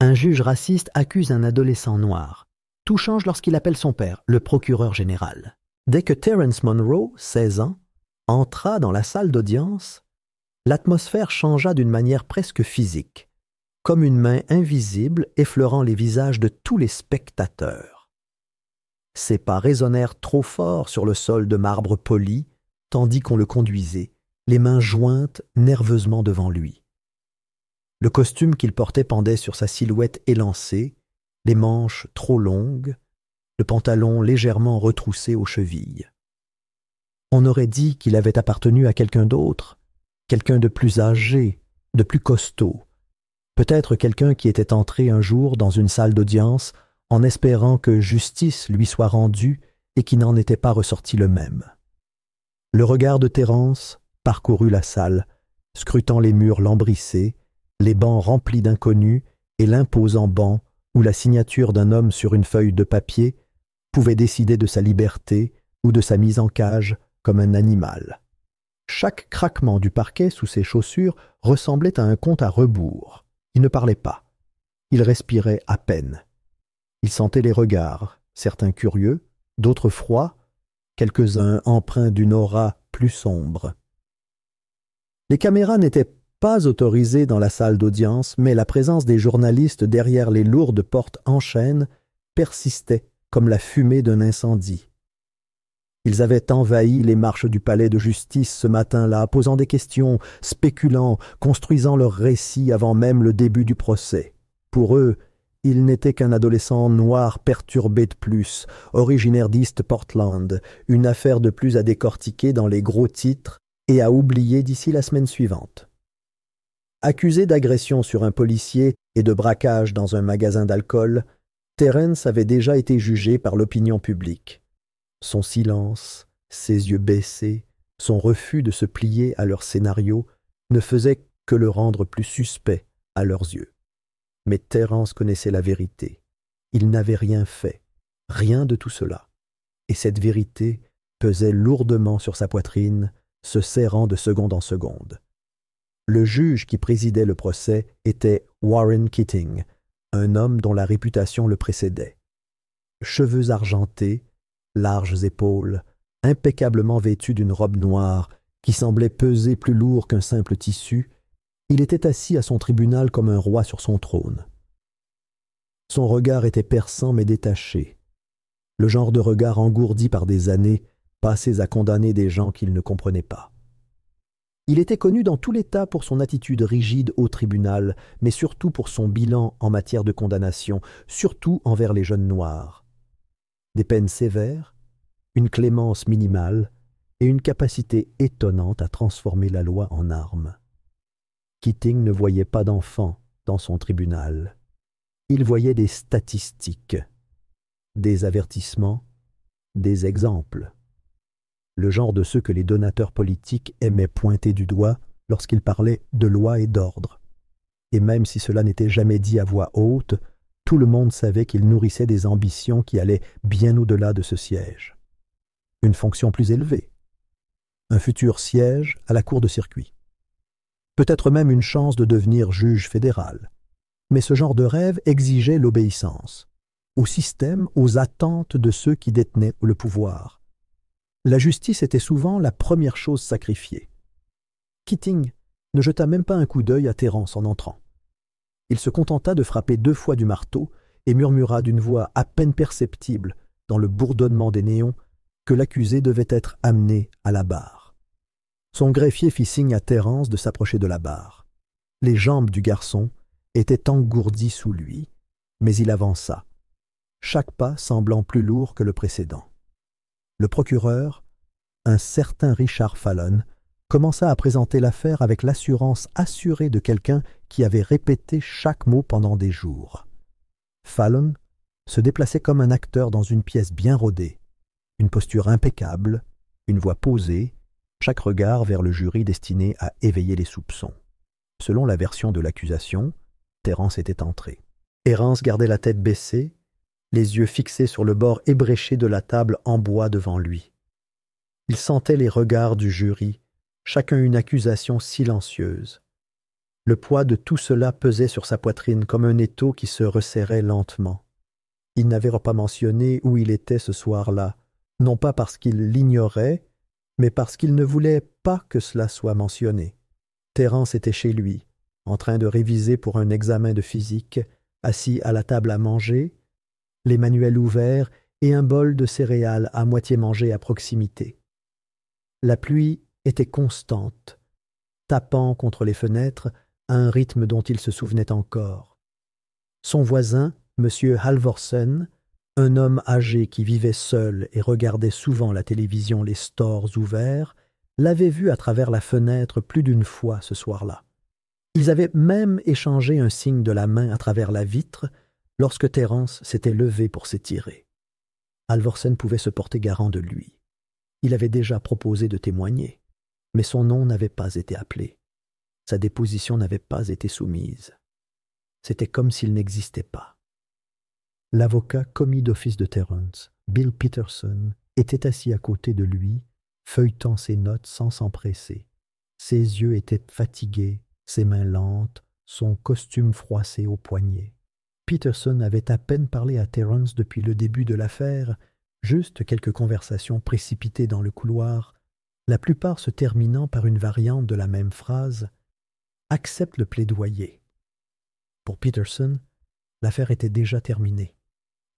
Un juge raciste accuse un adolescent noir. Tout change lorsqu'il appelle son père, le procureur général. Dès que Terrence Monroe, 16 ans, entra dans la salle d'audience, l'atmosphère changea d'une manière presque physique, comme une main invisible effleurant les visages de tous les spectateurs. Ses pas résonnèrent trop fort sur le sol de marbre poli, tandis qu'on le conduisait, les mains jointes nerveusement devant lui. Le costume qu'il portait pendait sur sa silhouette élancée, les manches trop longues, le pantalon légèrement retroussé aux chevilles. On aurait dit qu'il avait appartenu à quelqu'un d'autre, quelqu'un de plus âgé, de plus costaud, peut-être quelqu'un qui était entré un jour dans une salle d'audience en espérant que justice lui soit rendue et qui n'en était pas ressorti le même. Le regard de Terence parcourut la salle, scrutant les murs lambrissés, les bancs remplis d'inconnus et l'imposant banc où la signature d'un homme sur une feuille de papier pouvait décider de sa liberté ou de sa mise en cage comme un animal. Chaque craquement du parquet sous ses chaussures ressemblait à un compte à rebours. Il ne parlait pas. Il respirait à peine. Il sentait les regards, certains curieux, d'autres froids, quelques-uns empreints d'une aura plus sombre. Les caméras n'étaient pas autorisées dans la salle d'audience, mais la présence des journalistes derrière les lourdes portes en chêne persistait comme la fumée d'un incendie. Ils avaient envahi les marches du palais de justice ce matin-là, posant des questions, spéculant, construisant leurs récits avant même le début du procès. Pour eux, il n'était qu'un adolescent noir perturbé de plus, originaire d'East Portland, une affaire de plus à décortiquer dans les gros titres et à oublier d'ici la semaine suivante. Accusé d'agression sur un policier et de braquage dans un magasin d'alcool, Terence avait déjà été jugé par l'opinion publique. Son silence, ses yeux baissés, son refus de se plier à leur scénario ne faisaient que le rendre plus suspect à leurs yeux. Mais Terence connaissait la vérité. Il n'avait rien fait, rien de tout cela. Et cette vérité pesait lourdement sur sa poitrine, se serrant de seconde en seconde. Le juge qui présidait le procès était Warren Keating, un homme dont la réputation le précédait. Cheveux argentés, larges épaules, impeccablement vêtu d'une robe noire qui semblait peser plus lourd qu'un simple tissu, il était assis à son tribunal comme un roi sur son trône. Son regard était perçant mais détaché, le genre de regard engourdi par des années passées à condamner des gens qu'il ne comprenait pas. Il était connu dans tout l'État pour son attitude rigide au tribunal, mais surtout pour son bilan en matière de condamnation, surtout envers les jeunes noirs. Des peines sévères, une clémence minimale et une capacité étonnante à transformer la loi en arme. Keating ne voyait pas d'enfants dans son tribunal. Il voyait des statistiques, des avertissements, des exemples. Le genre de ceux que les donateurs politiques aimaient pointer du doigt lorsqu'ils parlaient de loi et d'ordre. Et même si cela n'était jamais dit à voix haute, tout le monde savait qu'il nourrissait des ambitions qui allaient bien au-delà de ce siège. Une fonction plus élevée, un futur siège à la cour de circuit. Peut-être même une chance de devenir juge fédéral. Mais ce genre de rêve exigeait l'obéissance, au système, aux attentes de ceux qui détenaient le pouvoir. La justice était souvent la première chose sacrifiée. Keating ne jeta même pas un coup d'œil à Terence en entrant. Il se contenta de frapper 2 fois du marteau et murmura d'une voix à peine perceptible dans le bourdonnement des néons que l'accusé devait être amené à la barre. Son greffier fit signe à Terence de s'approcher de la barre. Les jambes du garçon étaient engourdies sous lui, mais il avança, chaque pas semblant plus lourd que le précédent. Le procureur, un certain Richard Fallon, commença à présenter l'affaire avec l'assurance assurée de quelqu'un qui avait répété chaque mot pendant des jours. Fallon se déplaçait comme un acteur dans une pièce bien rodée, une posture impeccable, une voix posée, chaque regard vers le jury destiné à éveiller les soupçons. Selon la version de l'accusation, Terence était entré. Terence gardait la tête baissée, les yeux fixés sur le bord ébréché de la table en bois devant lui. Il sentait les regards du jury, chacun une accusation silencieuse. Le poids de tout cela pesait sur sa poitrine comme un étau qui se resserrait lentement. Il n'avait pas mentionné où il était ce soir-là, non pas parce qu'il l'ignorait, mais parce qu'il ne voulait pas que cela soit mentionné. Terence était chez lui, en train de réviser pour un examen de physique, assis à la table à manger, les manuels ouverts et un bol de céréales à moitié mangé à proximité. La pluie était constante, tapant contre les fenêtres à un rythme dont il se souvenait encore. Son voisin, M. Halvorsen, un homme âgé qui vivait seul et regardait souvent la télévision les stores ouverts, l'avait vu à travers la fenêtre plus d'une fois ce soir-là. Ils avaient même échangé un signe de la main à travers la vitre lorsque Terence s'était levé pour s'étirer. Halvorsen pouvait se porter garant de lui. Il avait déjà proposé de témoigner, mais son nom n'avait pas été appelé. Sa déposition n'avait pas été soumise. C'était comme s'il n'existait pas. L'avocat commis d'office de Terence, Bill Peterson, était assis à côté de lui, feuilletant ses notes sans s'empresser. Ses yeux étaient fatigués, ses mains lentes, son costume froissé aux poignets. Peterson avait à peine parlé à Terence depuis le début de l'affaire, juste quelques conversations précipitées dans le couloir, la plupart se terminant par une variante de la même phrase « Accepte le plaidoyer ». Pour Peterson, l'affaire était déjà terminée.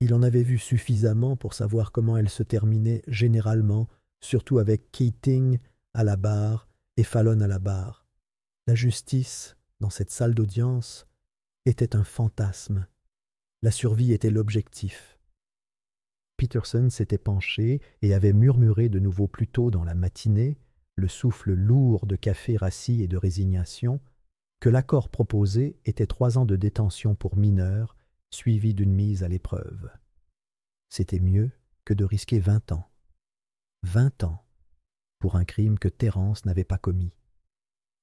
Il en avait vu suffisamment pour savoir comment elle se terminait généralement, surtout avec Keating à la barre et Fallon à la barre. La justice, dans cette salle d'audience, était un fantasme. La survie était l'objectif. Peterson s'était penché et avait murmuré de nouveau plus tôt dans la matinée, le souffle lourd de café rassis et de résignation, que l'accord proposé était 3 ans de détention pour mineurs, suivi d'une mise à l'épreuve. C'était mieux que de risquer 20 ans. 20 ans pour un crime que Terence n'avait pas commis.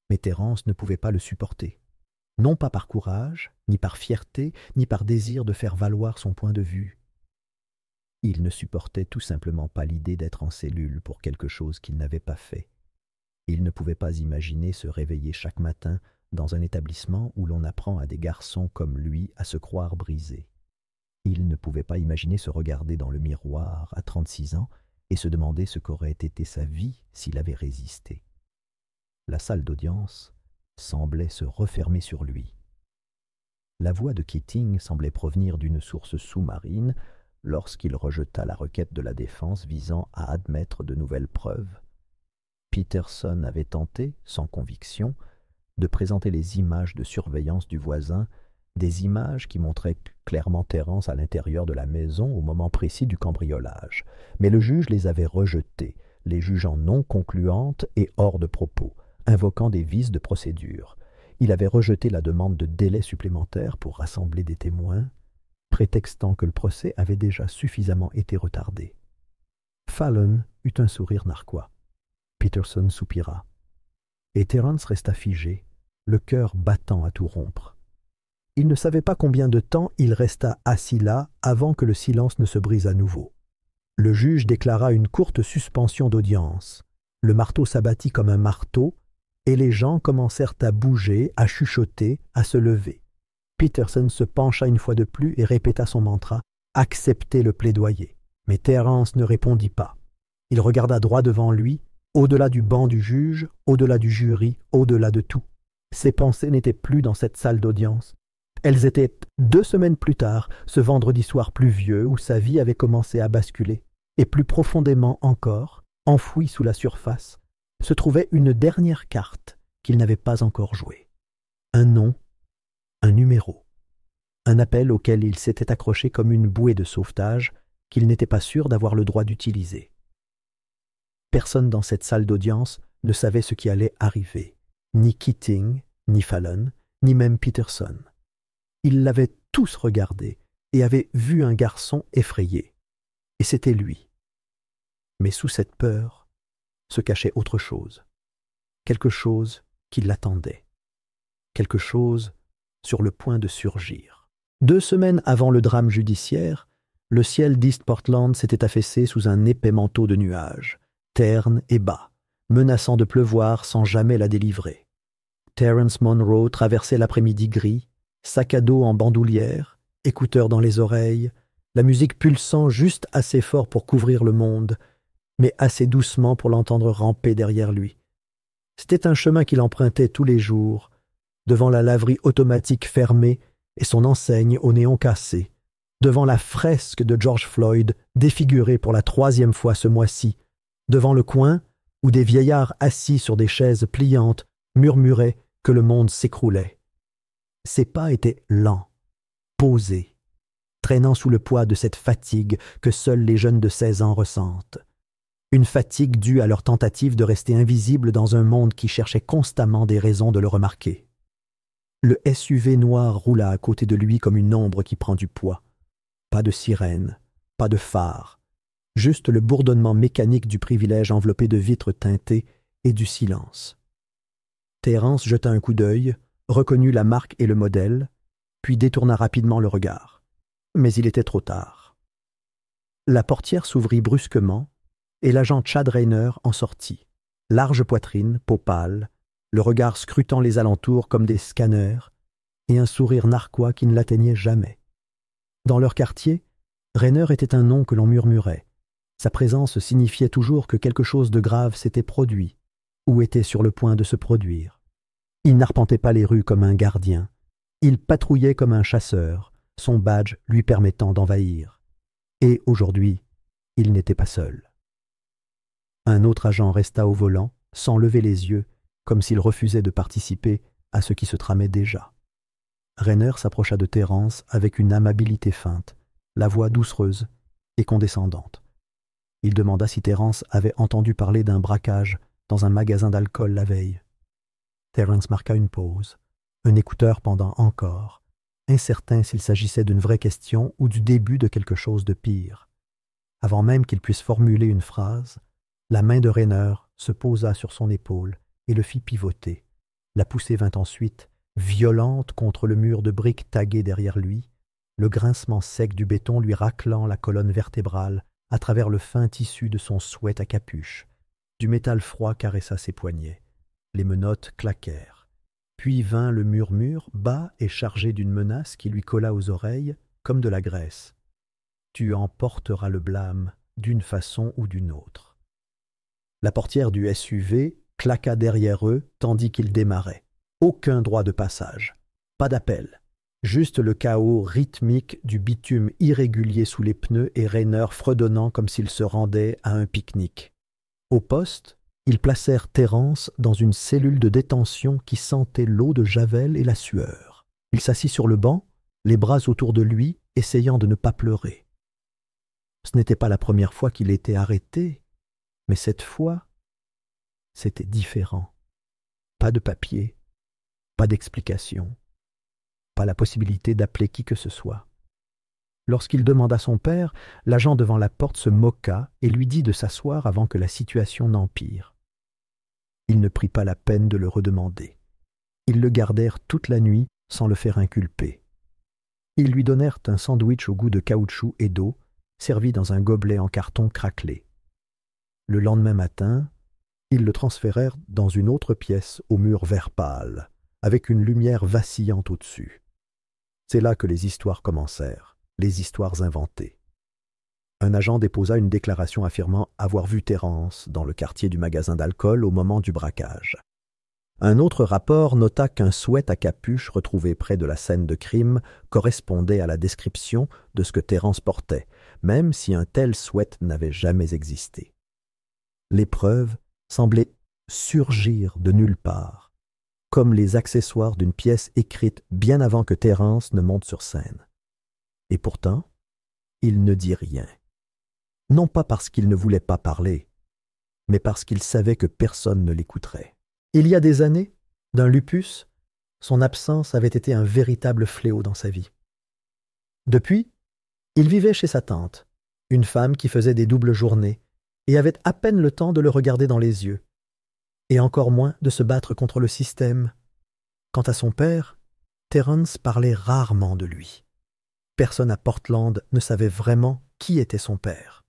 Mais Terence ne pouvait pas le supporter. Non pas par courage, ni par fierté, ni par désir de faire valoir son point de vue. Il ne supportait tout simplement pas l'idée d'être en cellule pour quelque chose qu'il n'avait pas fait. Il ne pouvait pas imaginer se réveiller chaque matin dans un établissement où l'on apprend à des garçons comme lui à se croire brisés. Il ne pouvait pas imaginer se regarder dans le miroir à 36 ans et se demander ce qu'aurait été sa vie s'il avait résisté. La salle d'audience semblait se refermer sur lui. La voix de Keating semblait provenir d'une source sous-marine lorsqu'il rejeta la requête de la défense visant à admettre de nouvelles preuves. Peterson avait tenté, sans conviction, de présenter les images de surveillance du voisin, des images qui montraient clairement Terence à l'intérieur de la maison au moment précis du cambriolage. Mais le juge les avait rejetées, les jugeant non concluantes et hors de propos, invoquant des vices de procédure. Il avait rejeté la demande de délai supplémentaire pour rassembler des témoins, prétextant que le procès avait déjà suffisamment été retardé. Fallon eut un sourire narquois. Peterson soupira. Et Terence resta figé, le cœur battant à tout rompre. Il ne savait pas combien de temps il resta assis là avant que le silence ne se brise à nouveau. Le juge déclara une courte suspension d'audience. Le marteau s'abattit comme un marteau, et les gens commencèrent à bouger, à chuchoter, à se lever. Peterson se pencha une fois de plus et répéta son mantra « Acceptez le plaidoyer ». Mais Terence ne répondit pas. Il regarda droit devant lui, au-delà du banc du juge, au-delà du jury, au-delà de tout. Ses pensées n'étaient plus dans cette salle d'audience. Elles étaient 2 semaines plus tard, ce vendredi soir pluvieux où sa vie avait commencé à basculer. Et plus profondément encore, enfouie sous la surface, se trouvait une dernière carte qu'il n'avait pas encore jouée. Un nom, un numéro, un appel auquel il s'était accroché comme une bouée de sauvetage qu'il n'était pas sûr d'avoir le droit d'utiliser. Personne dans cette salle d'audience ne savait ce qui allait arriver, ni Keating, ni Fallon, ni même Peterson. Ils l'avaient tous regardé et avaient vu un garçon effrayé. Et c'était lui. Mais sous cette peur se cachait autre chose. Quelque chose qui l'attendait. Quelque chose sur le point de surgir. 2 semaines avant le drame judiciaire, le ciel d'East Portland s'était affaissé sous un épais manteau de nuages, terne et bas, menaçant de pleuvoir sans jamais la délivrer. Terence Monroe traversait l'après-midi gris, sac à dos en bandoulière, écouteurs dans les oreilles, la musique pulsant juste assez fort pour couvrir le monde, mais assez doucement pour l'entendre ramper derrière lui. C'était un chemin qu'il empruntait tous les jours, devant la laverie automatique fermée et son enseigne au néon cassé, devant la fresque de George Floyd défigurée pour la 3e fois ce mois-ci, devant le coin où des vieillards assis sur des chaises pliantes murmuraient que le monde s'écroulait. Ses pas étaient lents, posés, traînant sous le poids de cette fatigue que seuls les jeunes de 16 ans ressentent. Une fatigue due à leur tentative de rester invisible dans un monde qui cherchait constamment des raisons de le remarquer. Le SUV noir roula à côté de lui comme une ombre qui prend du poids. Pas de sirène, pas de phare, juste le bourdonnement mécanique du privilège enveloppé de vitres teintées et du silence. Terence jeta un coup d'œil, reconnut la marque et le modèle, puis détourna rapidement le regard. Mais il était trop tard. La portière s'ouvrit brusquement, et l'agent Chad Rayner en sortit, large poitrine, peau pâle, le regard scrutant les alentours comme des scanners, et un sourire narquois qui ne l'atteignait jamais. Dans leur quartier, Rayner était un nom que l'on murmurait. Sa présence signifiait toujours que quelque chose de grave s'était produit, ou était sur le point de se produire. Il n'arpentait pas les rues comme un gardien, il patrouillait comme un chasseur, son badge lui permettant d'envahir. Et aujourd'hui, il n'était pas seul. Un autre agent resta au volant, sans lever les yeux, comme s'il refusait de participer à ce qui se tramait déjà. Rayner s'approcha de Terence avec une amabilité feinte, la voix doucereuse et condescendante. Il demanda si Terence avait entendu parler d'un braquage dans un magasin d'alcool la veille. Terence marqua une pause, un écouteur pendant encore, incertain s'il s'agissait d'une vraie question ou du début de quelque chose de pire. Avant même qu'il puisse formuler une phrase, la main de Rayner se posa sur son épaule et le fit pivoter. La poussée vint ensuite, violente contre le mur de briques taguées derrière lui, le grincement sec du béton lui raclant la colonne vertébrale à travers le fin tissu de son sweat à capuche. Du métal froid caressa ses poignets. Les menottes claquèrent. Puis vint le murmure, bas et chargé d'une menace qui lui colla aux oreilles comme de la graisse. « Tu en porteras le blâme d'une façon ou d'une autre. » La portière du SUV claqua derrière eux tandis qu'ils démarraient. Aucun droit de passage, pas d'appel, juste le chaos rythmique du bitume irrégulier sous les pneus et Rayner fredonnant comme s'il se rendait à un pique-nique. Au poste, ils placèrent Terence dans une cellule de détention qui sentait l'eau de javel et la sueur. Il s'assit sur le banc, les bras autour de lui, essayant de ne pas pleurer. Ce n'était pas la première fois qu'il était arrêté, mais cette fois, c'était différent. Pas de papier, pas d'explication, pas la possibilité d'appeler qui que ce soit. Lorsqu'il demanda son père, l'agent devant la porte se moqua et lui dit de s'asseoir avant que la situation n'empire. Il ne prit pas la peine de le redemander. Ils le gardèrent toute la nuit sans le faire inculper. Ils lui donnèrent un sandwich au goût de caoutchouc et d'eau, servi dans un gobelet en carton craquelé. Le lendemain matin, ils le transférèrent dans une autre pièce au mur vert pâle, avec une lumière vacillante au-dessus. C'est là que les histoires commencèrent, les histoires inventées. Un agent déposa une déclaration affirmant avoir vu Terence dans le quartier du magasin d'alcool au moment du braquage. Un autre rapport nota qu'un sweat à capuche retrouvé près de la scène de crime correspondait à la description de ce que Terence portait, même si un tel sweat n'avait jamais existé. Les preuves semblaient surgir de nulle part, comme les accessoires d'une pièce écrite bien avant que Terence ne monte sur scène. Et pourtant, il ne dit rien. Non pas parce qu'il ne voulait pas parler, mais parce qu'il savait que personne ne l'écouterait. Il y a des années, d'un lupus, son absence avait été un véritable fléau dans sa vie. Depuis, il vivait chez sa tante, une femme qui faisait des doubles journées et avait à peine le temps de le regarder dans les yeux, et encore moins de se battre contre le système. Quant à son père, Terence parlait rarement de lui. Personne à Portland ne savait vraiment qui était son père,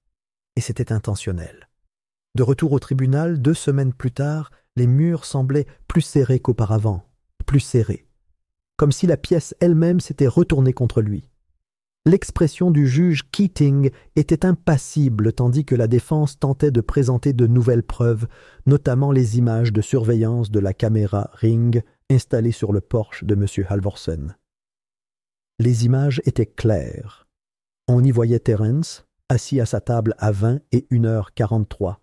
et c'était intentionnel. De retour au tribunal, 2 semaines plus tard, les murs semblaient plus serrés qu'auparavant, plus serrée, comme si la pièce elle-même s'était retournée contre lui. L'expression du juge Keating était impassible tandis que la défense tentait de présenter de nouvelles preuves, notamment les images de surveillance de la caméra Ring installée sur le porche de M. Halvorsen. Les images étaient claires. On y voyait Terence, assis à sa table à 20 et 1h43,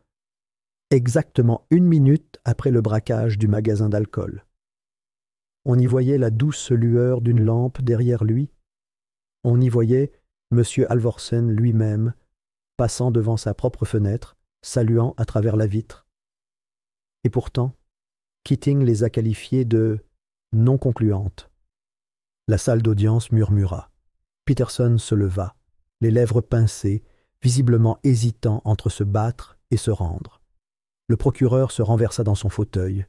exactement 1 minute après le braquage du magasin d'alcool. On y voyait la douce lueur d'une lampe derrière lui. On y voyait M. Halvorsen lui-même, passant devant sa propre fenêtre, saluant à travers la vitre. Et pourtant, Keating les a qualifiées de « non concluantes ». La salle d'audience murmura. Peterson se leva, les lèvres pincées, visiblement hésitant entre se battre et se rendre. Le procureur se renversa dans son fauteuil,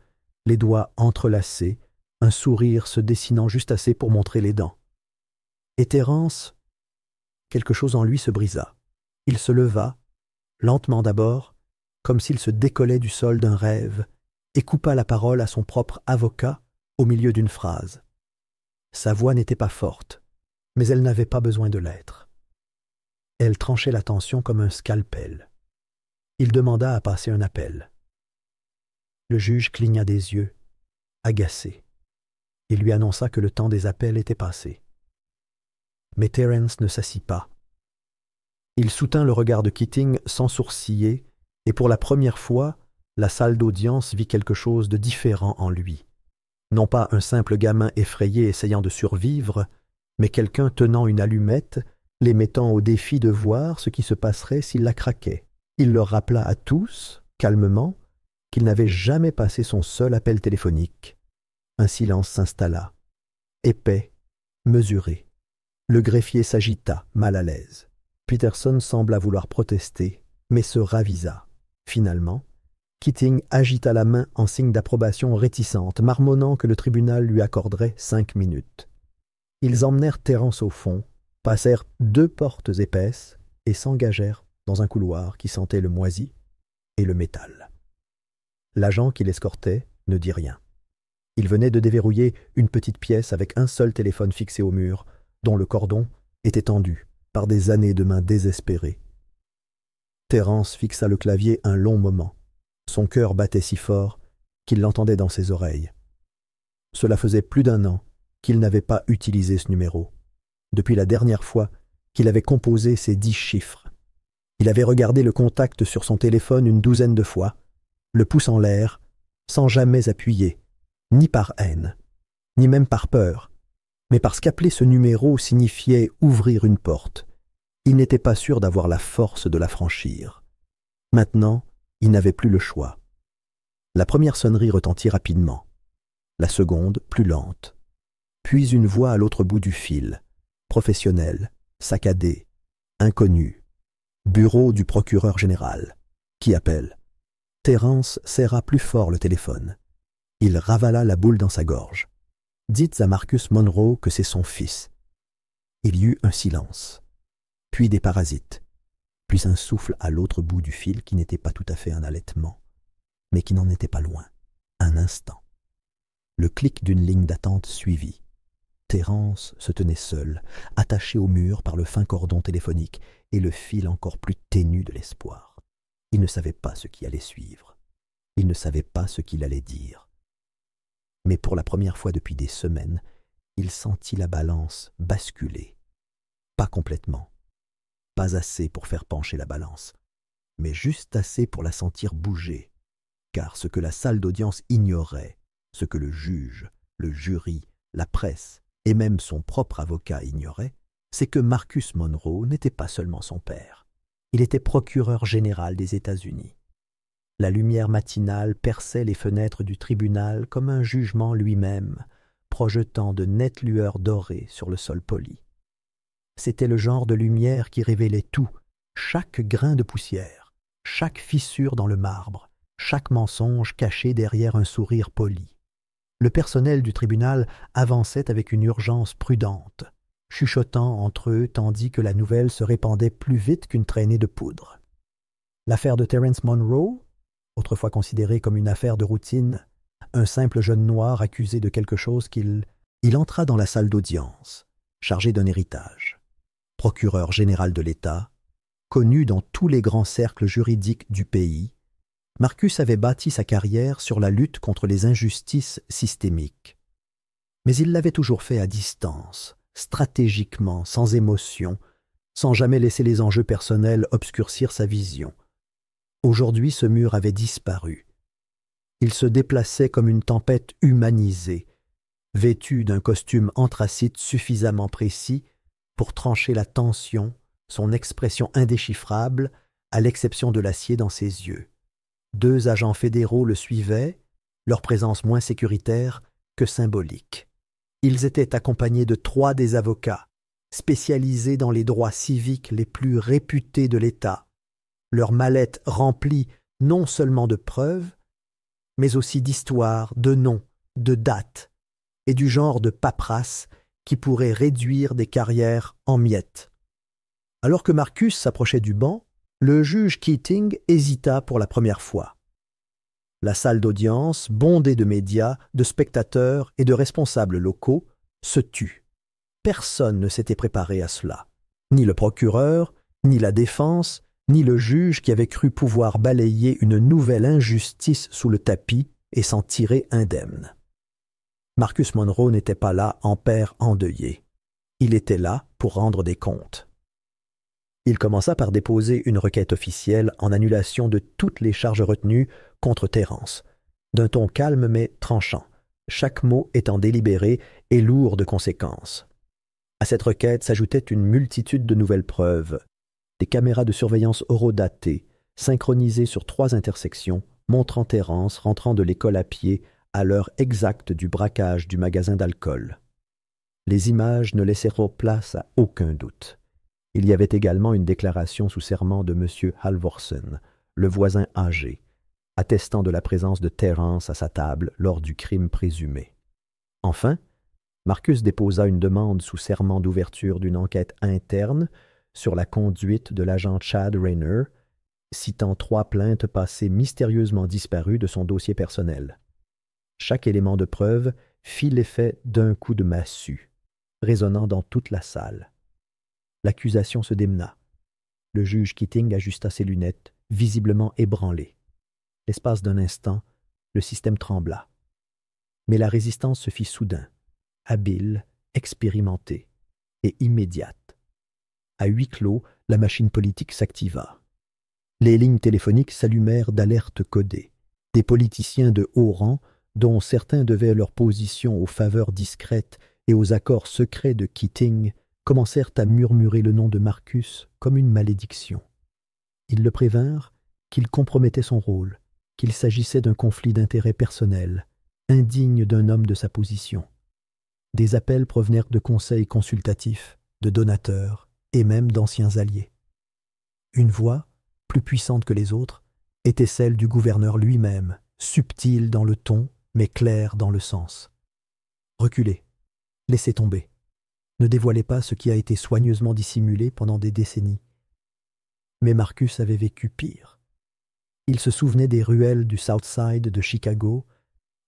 les doigts entrelacés, un sourire se dessinant juste assez pour montrer les dents. Et Terence, quelque chose en lui se brisa. Il se leva, lentement d'abord, comme s'il se décollait du sol d'un rêve, et coupa la parole à son propre avocat au milieu d'une phrase. Sa voix n'était pas forte, mais elle n'avait pas besoin de l'être. Elle tranchait la tension comme un scalpel. Il demanda à passer un appel. Le juge cligna des yeux, agacé. Il lui annonça que le temps des appels était passé. Mais Terence ne s'assit pas. Il soutint le regard de Keating sans sourciller, et pour la première fois, la salle d'audience vit quelque chose de différent en lui. Non pas un simple gamin effrayé essayant de survivre, mais quelqu'un tenant une allumette, les mettant au défi de voir ce qui se passerait s'il la craquait. Il leur rappela à tous, calmement, qu'il n'avait jamais passé son seul appel téléphonique. Un silence s'installa, épais, mesuré. Le greffier s'agita, mal à l'aise. Peterson sembla vouloir protester, mais se ravisa. Finalement, Keating agita la main en signe d'approbation réticente, marmonnant que le tribunal lui accorderait 5 minutes. Ils emmenèrent Terence au fond, passèrent 2 portes épaisses et s'engagèrent dans un couloir qui sentait le moisi et le métal. L'agent qui l'escortait ne dit rien. Il venait de déverrouiller une petite pièce avec un seul téléphone fixé au mur, dont le cordon était tendu par des années de mains désespérées. Terence fixa le clavier un long moment. Son cœur battait si fort qu'il l'entendait dans ses oreilles. Cela faisait plus d'1 an qu'il n'avait pas utilisé ce numéro, depuis la dernière fois qu'il avait composé ces 10 chiffres. Il avait regardé le contact sur son téléphone une 12aine de fois, le pouce en l'air, sans jamais appuyer, ni par haine, ni même par peur, mais parce qu'appeler ce numéro signifiait ouvrir une porte. Il n'était pas sûr d'avoir la force de la franchir. Maintenant, il n'avait plus le choix. La première sonnerie retentit rapidement, la seconde plus lente, puis une voix à l'autre bout du fil, professionnelle, saccadée, inconnue. Bureau du procureur général. Qui appelle? Terence serra plus fort le téléphone. Il ravala la boule dans sa gorge. Dites à Marcus Monroe que c'est son fils. Il y eut un silence, puis des parasites, puis un souffle à l'autre bout du fil qui n'était pas tout à fait un halètement, mais qui n'en était pas loin, un instant. Le clic d'une ligne d'attente suivit. Terence se tenait seul, attaché au mur par le fin cordon téléphonique et le fil encore plus ténu de l'espoir. Il ne savait pas ce qui allait suivre. Il ne savait pas ce qu'il allait dire. Mais pour la première fois depuis des semaines, il sentit la balance basculer. Pas complètement. Pas assez pour faire pencher la balance, mais juste assez pour la sentir bouger. Car ce que la salle d'audience ignorait, ce que le juge, le jury, la presse et même son propre avocat ignoraient, c'est que Marcus Monroe n'était pas seulement son père. Il était procureur général des États-Unis. La lumière matinale perçait les fenêtres du tribunal comme un jugement lui-même, projetant de nettes lueurs dorées sur le sol poli. C'était le genre de lumière qui révélait tout, chaque grain de poussière, chaque fissure dans le marbre, chaque mensonge caché derrière un sourire poli. Le personnel du tribunal avançait avec une urgence prudente, chuchotant entre eux tandis que la nouvelle se répandait plus vite qu'une traînée de poudre. L'affaire de Terence Monroe, autrefois considérée comme une affaire de routine, un simple jeune noir accusé de quelque chose il entra dans la salle d'audience, chargé d'un héritage. Procureur général de l'État, connu dans tous les grands cercles juridiques du pays, Marcus avait bâti sa carrière sur la lutte contre les injustices systémiques. Mais il l'avait toujours fait à distance, stratégiquement, sans émotion, sans jamais laisser les enjeux personnels obscurcir sa vision. Aujourd'hui, ce mur avait disparu. Il se déplaçait comme une tempête humanisée, vêtu d'un costume anthracite suffisamment précis pour trancher la tension, son expression indéchiffrable, à l'exception de l'acier dans ses yeux. 2 agents fédéraux le suivaient, leur présence moins sécuritaire que symbolique. Ils étaient accompagnés de 3 des avocats, spécialisés dans les droits civiques les plus réputés de l'État, leurs mallettes remplies non seulement de preuves, mais aussi d'histoires, de noms, de dates, et du genre de paperasse qui pourrait réduire des carrières en miettes. Alors que Marcus s'approchait du banc, le juge Keating hésita pour la première fois. La salle d'audience, bondée de médias, de spectateurs et de responsables locaux, se tut. Personne ne s'était préparé à cela. Ni le procureur, ni la défense, ni le juge qui avait cru pouvoir balayer une nouvelle injustice sous le tapis et s'en tirer indemne. Marcus Monroe n'était pas là en père endeuillé. Il était là pour rendre des comptes. Il commença par déposer une requête officielle en annulation de toutes les charges retenues contre Terence, d'un ton calme mais tranchant, chaque mot étant délibéré et lourd de conséquences. À cette requête s'ajoutaient une multitude de nouvelles preuves, des caméras de surveillance horodatées, synchronisées sur 3 intersections, montrant Terence rentrant de l'école à pied à l'heure exacte du braquage du magasin d'alcool. Les images ne laissèrent place à aucun doute. Il y avait également une déclaration sous serment de M. Halvorsen, le voisin âgé, attestant de la présence de Terence à sa table lors du crime présumé. Enfin, Marcus déposa une demande sous serment d'ouverture d'une enquête interne sur la conduite de l'agent Chad Rayner, citant 3 plaintes passées mystérieusement disparues de son dossier personnel. Chaque élément de preuve fit l'effet d'un coup de massue, résonnant dans toute la salle. L'accusation se démena. Le juge Keating ajusta ses lunettes, visiblement ébranlé. L'espace d'un instant, le système trembla. Mais la résistance se fit soudain, habile, expérimentée et immédiate. À huis clos, la machine politique s'activa. Les lignes téléphoniques s'allumèrent d'alertes codées. Des politiciens de haut rang, dont certains devaient leur position aux faveurs discrètes et aux accords secrets de Keating, commencèrent à murmurer le nom de Marcus comme une malédiction. Ils le prévinrent qu'il compromettait son rôle, qu'il s'agissait d'un conflit d'intérêts personnels, indigne d'un homme de sa position. Des appels provenèrent de conseils consultatifs, de donateurs et même d'anciens alliés. Une voix, plus puissante que les autres, était celle du gouverneur lui-même, subtile dans le ton, mais claire dans le sens. Reculez, laissez tomber. Ne dévoilez pas ce qui a été soigneusement dissimulé pendant des décennies. Mais Marcus avait vécu pire. Il se souvenait des ruelles du South Side de Chicago,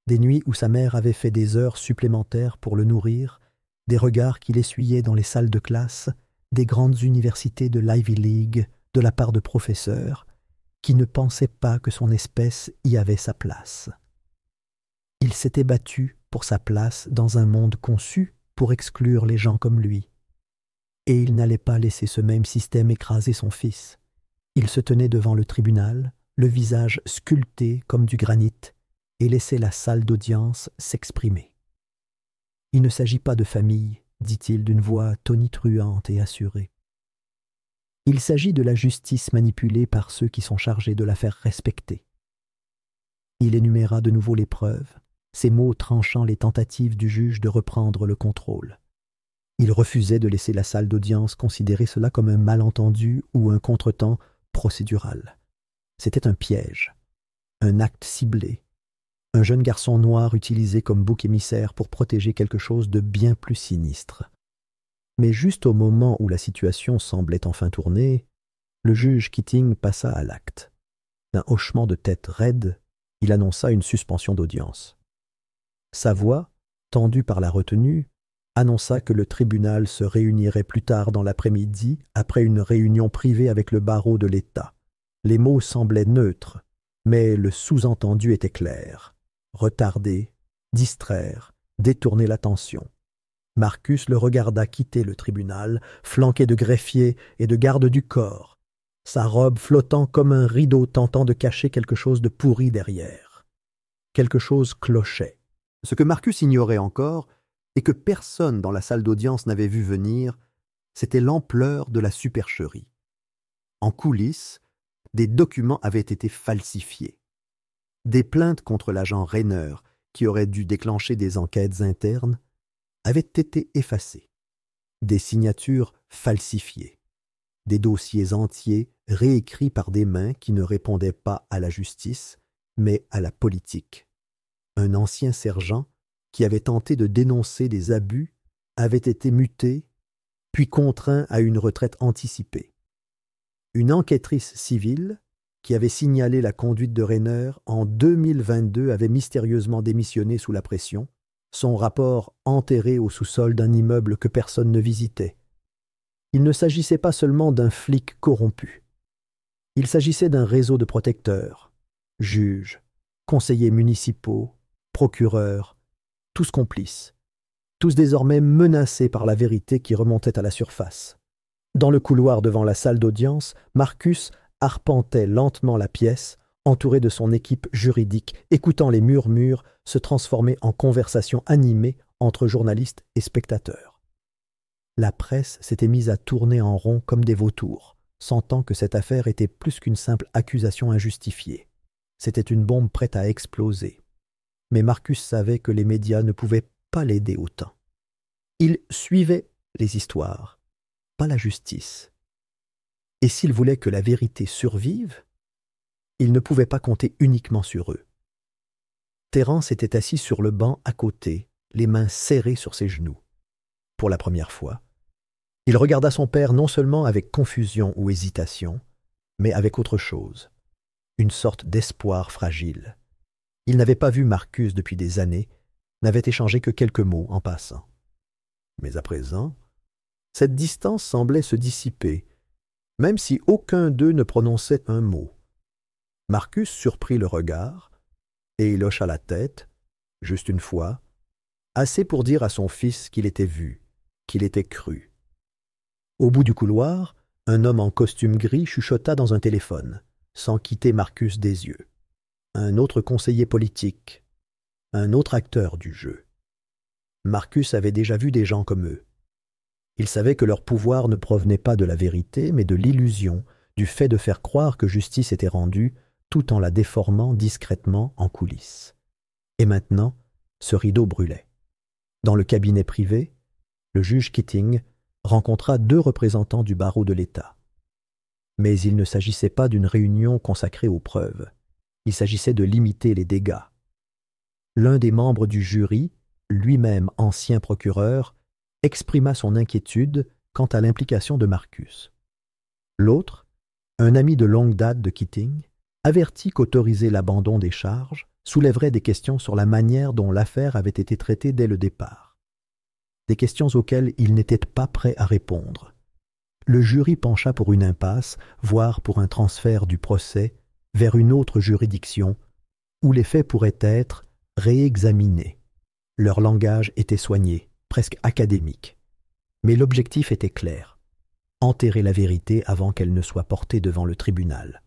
des nuits où sa mère avait fait des heures supplémentaires pour le nourrir, des regards qu'il essuyait dans les salles de classe, des grandes universités de l'Ivy League, de la part de professeurs, qui ne pensaient pas que son espèce y avait sa place. Il s'était battu pour sa place dans un monde conçu pour exclure les gens comme lui. Et il n'allait pas laisser ce même système écraser son fils. Il se tenait devant le tribunal, le visage sculpté comme du granit, et laissait la salle d'audience s'exprimer. « Il ne s'agit pas de famille, dit-il d'une voix tonitruante et assurée. Il s'agit de la justice manipulée par ceux qui sont chargés de la faire respecter. » Il énuméra de nouveau les preuves, ses mots tranchant les tentatives du juge de reprendre le contrôle. Il refusait de laisser la salle d'audience considérer cela comme un malentendu ou un contretemps procédural. C'était un piège, un acte ciblé, un jeune garçon noir utilisé comme bouc émissaire pour protéger quelque chose de bien plus sinistre. Mais juste au moment où la situation semblait enfin tourner, le juge Keating passa à l'acte. D'un hochement de tête raide, il annonça une suspension d'audience. Sa voix, tendue par la retenue, annonça que le tribunal se réunirait plus tard dans l'après-midi après une réunion privée avec le barreau de l'État. Les mots semblaient neutres, mais le sous-entendu était clair. Retarder, distraire, détourner l'attention. Marcus le regarda quitter le tribunal, flanqué de greffiers et de gardes du corps, sa robe flottant comme un rideau tentant de cacher quelque chose de pourri derrière. Quelque chose clochait. Ce que Marcus ignorait encore, et que personne dans la salle d'audience n'avait vu venir, c'était l'ampleur de la supercherie. En coulisses, des documents avaient été falsifiés. Des plaintes contre l'agent Rainer, qui aurait dû déclencher des enquêtes internes, avaient été effacées. Des signatures falsifiées. Des dossiers entiers réécrits par des mains qui ne répondaient pas à la justice, mais à la politique. Un ancien sergent, qui avait tenté de dénoncer des abus, avait été muté, puis contraint à une retraite anticipée. Une enquêtrice civile, qui avait signalé la conduite de Rainer en 2022, avait mystérieusement démissionné sous la pression, son rapport enterré au sous-sol d'un immeuble que personne ne visitait. Il ne s'agissait pas seulement d'un flic corrompu. Il s'agissait d'un réseau de protecteurs, juges, conseillers municipaux, procureurs, tous complices, tous désormais menacés par la vérité qui remontait à la surface. Dans le couloir devant la salle d'audience, Marcus arpentait lentement la pièce, entouré de son équipe juridique, écoutant les murmures se transformer en conversations animées entre journalistes et spectateurs. La presse s'était mise à tourner en rond comme des vautours, sentant que cette affaire était plus qu'une simple accusation injustifiée. C'était une bombe prête à exploser. Mais Marcus savait que les médias ne pouvaient pas l'aider autant. Il suivait les histoires, pas la justice. Et s'il voulait que la vérité survive, il ne pouvait pas compter uniquement sur eux. Terence était assis sur le banc à côté, les mains serrées sur ses genoux. Pour la première fois, il regarda son père non seulement avec confusion ou hésitation, mais avec autre chose, une sorte d'espoir fragile. Il n'avait pas vu Marcus depuis des années, n'avait échangé que quelques mots en passant. Mais à présent, cette distance semblait se dissiper, même si aucun d'eux ne prononçait un mot. Marcus surprit le regard, et il hocha la tête, juste une fois, assez pour dire à son fils qu'il était vu, qu'il était cru. Au bout du couloir, un homme en costume gris chuchota dans un téléphone, sans quitter Marcus des yeux. Un autre conseiller politique, un autre acteur du jeu. Marcus avait déjà vu des gens comme eux. Il savait que leur pouvoir ne provenait pas de la vérité, mais de l'illusion, du fait de faire croire que justice était rendue, tout en la déformant discrètement en coulisses. Et maintenant, ce rideau brûlait. Dans le cabinet privé, le juge Keating rencontra 2 représentants du barreau de l'État. Mais il ne s'agissait pas d'une réunion consacrée aux preuves. Il s'agissait de limiter les dégâts. L'un des membres du jury, lui-même ancien procureur, exprima son inquiétude quant à l'implication de Marcus. L'autre, un ami de longue date de Keating, avertit qu'autoriser l'abandon des charges soulèverait des questions sur la manière dont l'affaire avait été traitée dès le départ. Des questions auxquelles il n'était pas prêt à répondre. Le jury pencha pour une impasse, voire pour un transfert du procès vers une autre juridiction où les faits pourraient être réexaminés. Leur langage était soigné, presque académique. Mais l'objectif était clair, enterrer la vérité avant qu'elle ne soit portée devant le tribunal.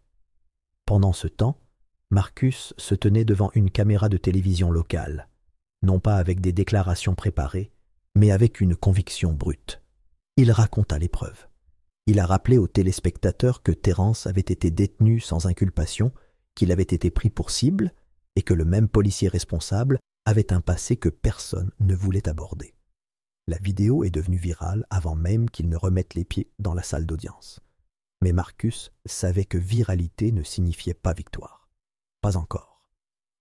Pendant ce temps, Marcus se tenait devant une caméra de télévision locale, non pas avec des déclarations préparées, mais avec une conviction brute. Il raconta l'épreuve. Il a rappelé aux téléspectateurs que Terence avait été détenu sans inculpation, qu'il avait été pris pour cible et que le même policier responsable avait un passé que personne ne voulait aborder. La vidéo est devenue virale avant même qu'il ne remette les pieds dans la salle d'audience. Mais Marcus savait que viralité ne signifiait pas victoire. Pas encore.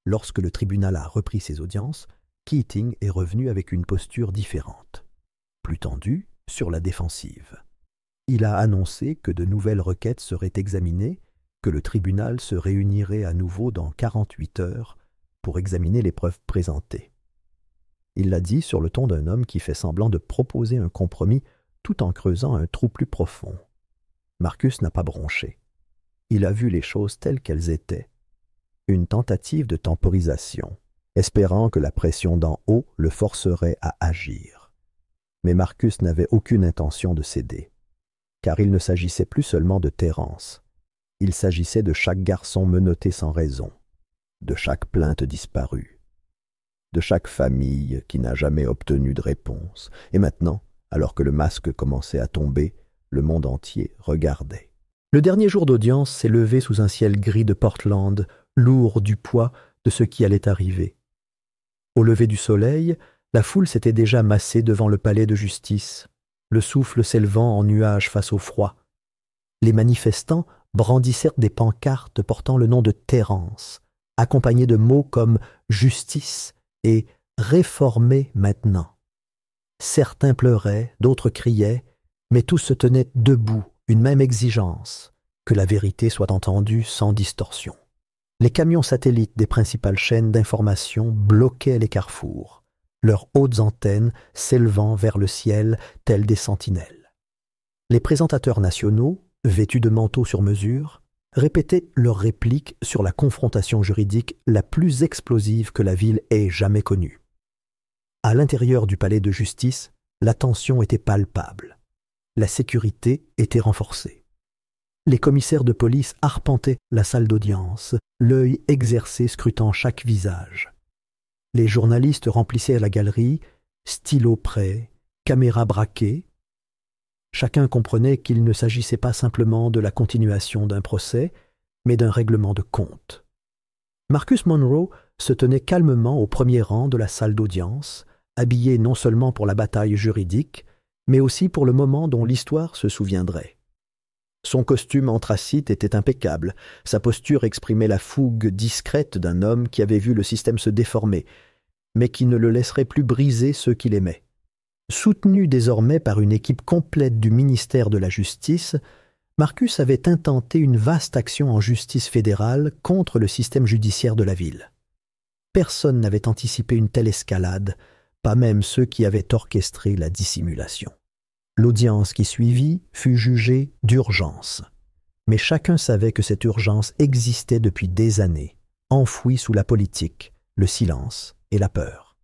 Lorsque le tribunal a repris ses audiences, Keating est revenu avec une posture différente, plus tendue, sur la défensive. Il a annoncé que de nouvelles requêtes seraient examinées, que le tribunal se réunirait à nouveau dans 48 heures pour examiner les preuves présentées. Il l'a dit sur le ton d'un homme qui fait semblant de proposer un compromis tout en creusant un trou plus profond. Marcus n'a pas bronché. Il a vu les choses telles qu'elles étaient. Une tentative de temporisation, espérant que la pression d'en haut le forcerait à agir. Mais Marcus n'avait aucune intention de céder, car il ne s'agissait plus seulement de Terence. Il s'agissait de chaque garçon menotté sans raison, de chaque plainte disparue, de chaque famille qui n'a jamais obtenu de réponse. Et maintenant, alors que le masque commençait à tomber, le monde entier regardait. Le dernier jour d'audience s'est levé sous un ciel gris de Portland, lourd du poids de ce qui allait arriver. Au lever du soleil, la foule s'était déjà massée devant le palais de justice, le souffle s'élevant en nuages face au froid. Les manifestants brandissèrent des pancartes portant le nom de Terence, accompagnés de mots comme « justice » et « réformer maintenant ». Certains pleuraient, d'autres criaient, mais tous se tenaient debout, une même exigence, que la vérité soit entendue sans distorsion. Les camions satellites des principales chaînes d'information bloquaient les carrefours, leurs hautes antennes s'élevant vers le ciel telles des sentinelles. Les présentateurs nationaux, vêtus de manteaux sur mesure, répétaient leurs répliques sur la confrontation juridique la plus explosive que la ville ait jamais connue. À l'intérieur du palais de justice, la tension était palpable. La sécurité était renforcée. Les commissaires de police arpentaient la salle d'audience, l'œil exercé scrutant chaque visage. Les journalistes remplissaient la galerie, stylos prêts, caméras braquées. Chacun comprenait qu'il ne s'agissait pas simplement de la continuation d'un procès, mais d'un règlement de compte. Marcus Monroe se tenait calmement au premier rang de la salle d'audience, habillé non seulement pour la bataille juridique, mais aussi pour le moment dont l'histoire se souviendrait. Son costume anthracite était impeccable, sa posture exprimait la fougue discrète d'un homme qui avait vu le système se déformer, mais qui ne le laisserait plus briser ceux qu'il aimait. Soutenu désormais par une équipe complète du ministère de la Justice, Marcus avait intenté une vaste action en justice fédérale contre le système judiciaire de la ville. Personne n'avait anticipé une telle escalade, pas même ceux qui avaient orchestré la dissimulation. L'audience qui suivit fut jugée d'urgence. Mais chacun savait que cette urgence existait depuis des années, enfouie sous la politique, le silence et la peur.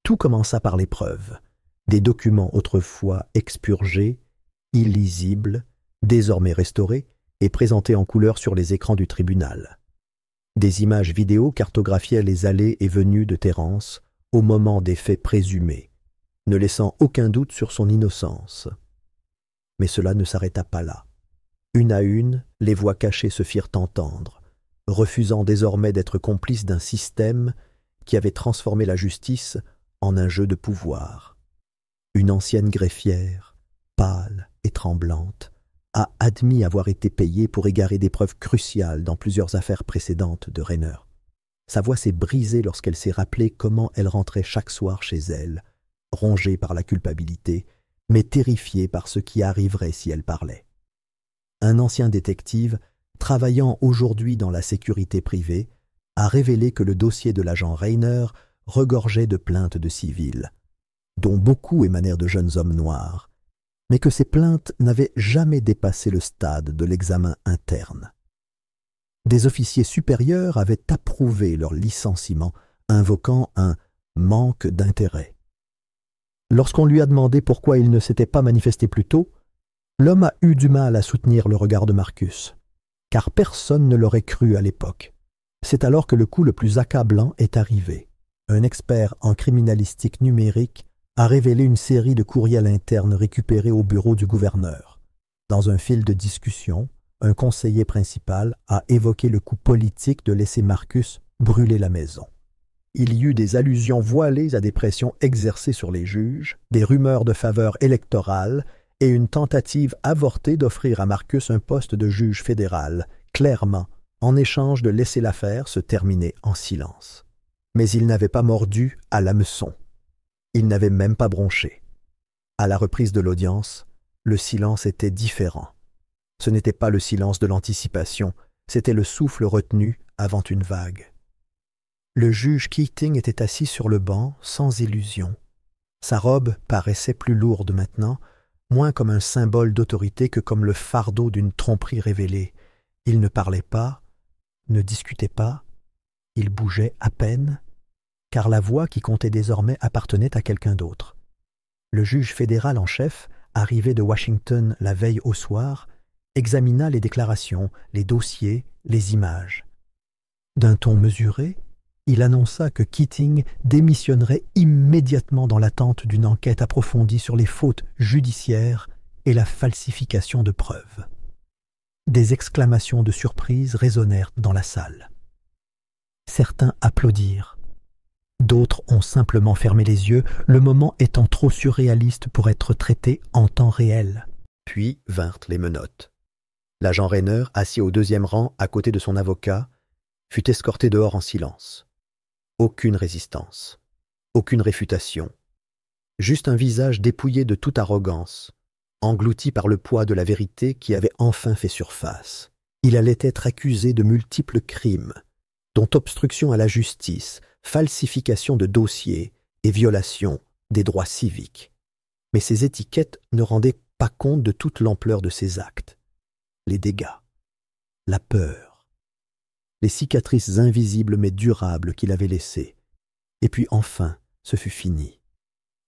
Tout commença par les preuves, des documents autrefois expurgés, illisibles, désormais restaurés et présentés en couleur sur les écrans du tribunal. Des images vidéo cartographiaient les allées et venues de Terence au moment des faits présumés, ne laissant aucun doute sur son innocence. Mais cela ne s'arrêta pas là. Une à une, les voix cachées se firent entendre, refusant désormais d'être complices d'un système qui avait transformé la justice en un jeu de pouvoir. Une ancienne greffière, pâle et tremblante, a admis avoir été payée pour égarer des preuves cruciales dans plusieurs affaires précédentes de Rainer. Sa voix s'est brisée lorsqu'elle s'est rappelé comment elle rentrait chaque soir chez elle, rongée par la culpabilité, mais terrifiée par ce qui arriverait si elle parlait. Un ancien détective, travaillant aujourd'hui dans la sécurité privée, a révélé que le dossier de l'agent Rainer regorgeait de plaintes de civils, dont beaucoup émanèrent de jeunes hommes noirs, mais que ces plaintes n'avaient jamais dépassé le stade de l'examen interne. Des officiers supérieurs avaient approuvé leur licenciement, invoquant un manque d'intérêt. Lorsqu'on lui a demandé pourquoi il ne s'était pas manifesté plus tôt, l'homme a eu du mal à soutenir le regard de Marcus, car personne ne l'aurait cru à l'époque. C'est alors que le coup le plus accablant est arrivé. Un expert en criminalistique numérique a révélé une série de courriels internes récupérés au bureau du gouverneur. Dans un fil de discussion, un conseiller principal a évoqué le coup politique de laisser Marcus brûler la maison. Il y eut des allusions voilées à des pressions exercées sur les juges, des rumeurs de faveur électorale et une tentative avortée d'offrir à Marcus un poste de juge fédéral, clairement, en échange de laisser l'affaire se terminer en silence. Mais il n'avait pas mordu à l'hameçon. Il n'avait même pas bronché. À la reprise de l'audience, le silence était différent. Ce n'était pas le silence de l'anticipation, c'était le souffle retenu avant une vague. Le juge Keating était assis sur le banc, sans illusion. Sa robe paraissait plus lourde maintenant, moins comme un symbole d'autorité que comme le fardeau d'une tromperie révélée. Il ne parlait pas, ne discutait pas, il bougeait à peine, car la voix qui comptait désormais appartenait à quelqu'un d'autre. Le juge fédéral en chef, arrivé de Washington la veille au soir, examina les déclarations, les dossiers, les images. D'un ton mesuré, il annonça que Keating démissionnerait immédiatement dans l'attente d'une enquête approfondie sur les fautes judiciaires et la falsification de preuves. Des exclamations de surprise résonnèrent dans la salle. Certains applaudirent. D'autres ont simplement fermé les yeux, le moment étant trop surréaliste pour être traité en temps réel. Puis vinrent les menottes. L'agent Raynor, assis au deuxième rang à côté de son avocat, fut escorté dehors en silence. Aucune résistance, aucune réfutation, juste un visage dépouillé de toute arrogance, englouti par le poids de la vérité qui avait enfin fait surface. Il allait être accusé de multiples crimes, dont obstruction à la justice, falsification de dossiers et violation des droits civiques. Mais ces étiquettes ne rendaient pas compte de toute l'ampleur de ses actes. Les dégâts, la peur, les cicatrices invisibles mais durables qu'il avait laissées. Et puis enfin, ce fut fini.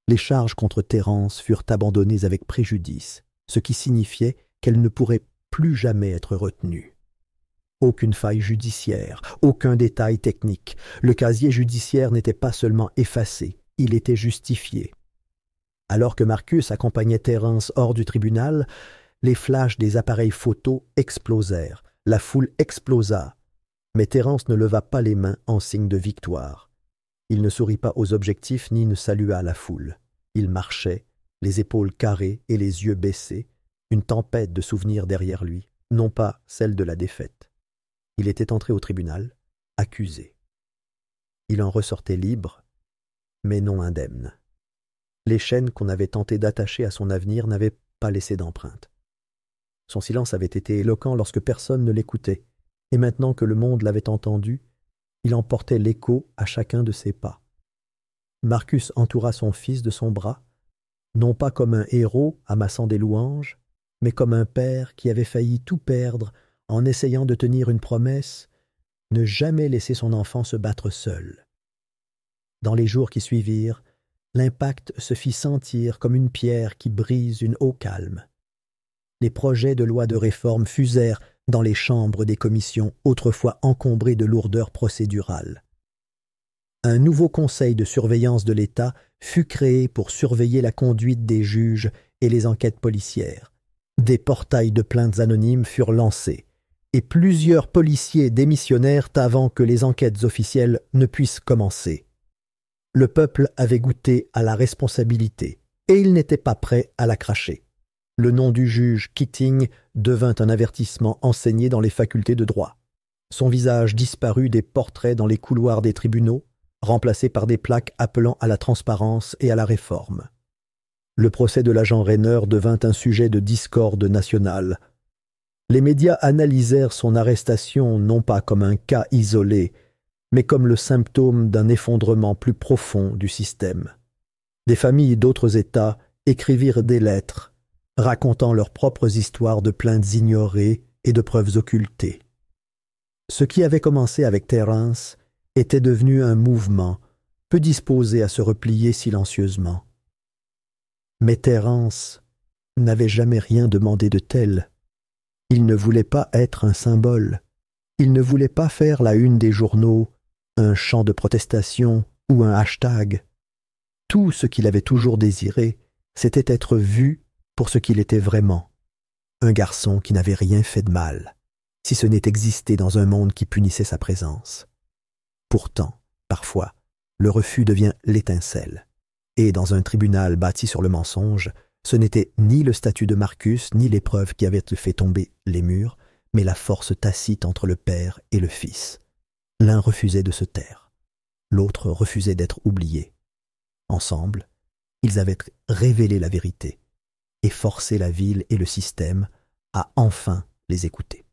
Les charges contre Terence furent abandonnées avec préjudice, ce qui signifiait qu'elles ne pourraient plus jamais être retenues. Aucune faille judiciaire, aucun détail technique. Le casier judiciaire n'était pas seulement effacé, il était justifié. Alors que Marcus accompagnait Terence hors du tribunal, les flashs des appareils photo explosèrent, la foule explosa, mais Terence ne leva pas les mains en signe de victoire. Il ne sourit pas aux objectifs ni ne salua la foule. Il marchait, les épaules carrées et les yeux baissés, une tempête de souvenirs derrière lui, non pas celle de la défaite. Il était entré au tribunal, accusé. Il en ressortait libre, mais non indemne. Les chaînes qu'on avait tenté d'attacher à son avenir n'avaient pas laissé d'empreinte. Son silence avait été éloquent lorsque personne ne l'écoutait, et maintenant que le monde l'avait entendu, il en portait l'écho à chacun de ses pas. Marcus entoura son fils de son bras, non pas comme un héros amassant des louanges, mais comme un père qui avait failli tout perdre en essayant de tenir une promesse, ne jamais laisser son enfant se battre seul. Dans les jours qui suivirent, l'impact se fit sentir comme une pierre qui brise une eau calme. Les projets de loi de réforme fusèrent dans les chambres des commissions autrefois encombrées de lourdeurs procédurales. Un nouveau conseil de surveillance de l'État fut créé pour surveiller la conduite des juges et les enquêtes policières. Des portails de plaintes anonymes furent lancés, et plusieurs policiers démissionnèrent avant que les enquêtes officielles ne puissent commencer. Le peuple avait goûté à la responsabilité, et il n'était pas prêt à la cracher. Le nom du juge Keating devint un avertissement enseigné dans les facultés de droit. Son visage disparut des portraits dans les couloirs des tribunaux, remplacé par des plaques appelant à la transparence et à la réforme. Le procès de l'agent Raynor devint un sujet de discorde nationale. Les médias analysèrent son arrestation non pas comme un cas isolé, mais comme le symptôme d'un effondrement plus profond du système. Des familles d'autres États écrivirent des lettres, racontant leurs propres histoires de plaintes ignorées et de preuves occultées. Ce qui avait commencé avec Terence était devenu un mouvement, peu disposé à se replier silencieusement. Mais Terence n'avait jamais rien demandé de tel. Il ne voulait pas être un symbole. Il ne voulait pas faire la une des journaux, un chant de protestation ou un hashtag. Tout ce qu'il avait toujours désiré, c'était être vu pour ce qu'il était vraiment, un garçon qui n'avait rien fait de mal, si ce n'est exister dans un monde qui punissait sa présence. Pourtant, parfois, le refus devient l'étincelle, et dans un tribunal bâti sur le mensonge, ce n'était ni le statut de Marcus ni les preuves qui avaient fait tomber les murs, mais la force tacite entre le père et le fils. L'un refusait de se taire, l'autre refusait d'être oublié. Ensemble, ils avaient révélé la vérité, et forcer la ville et le système à enfin les écouter.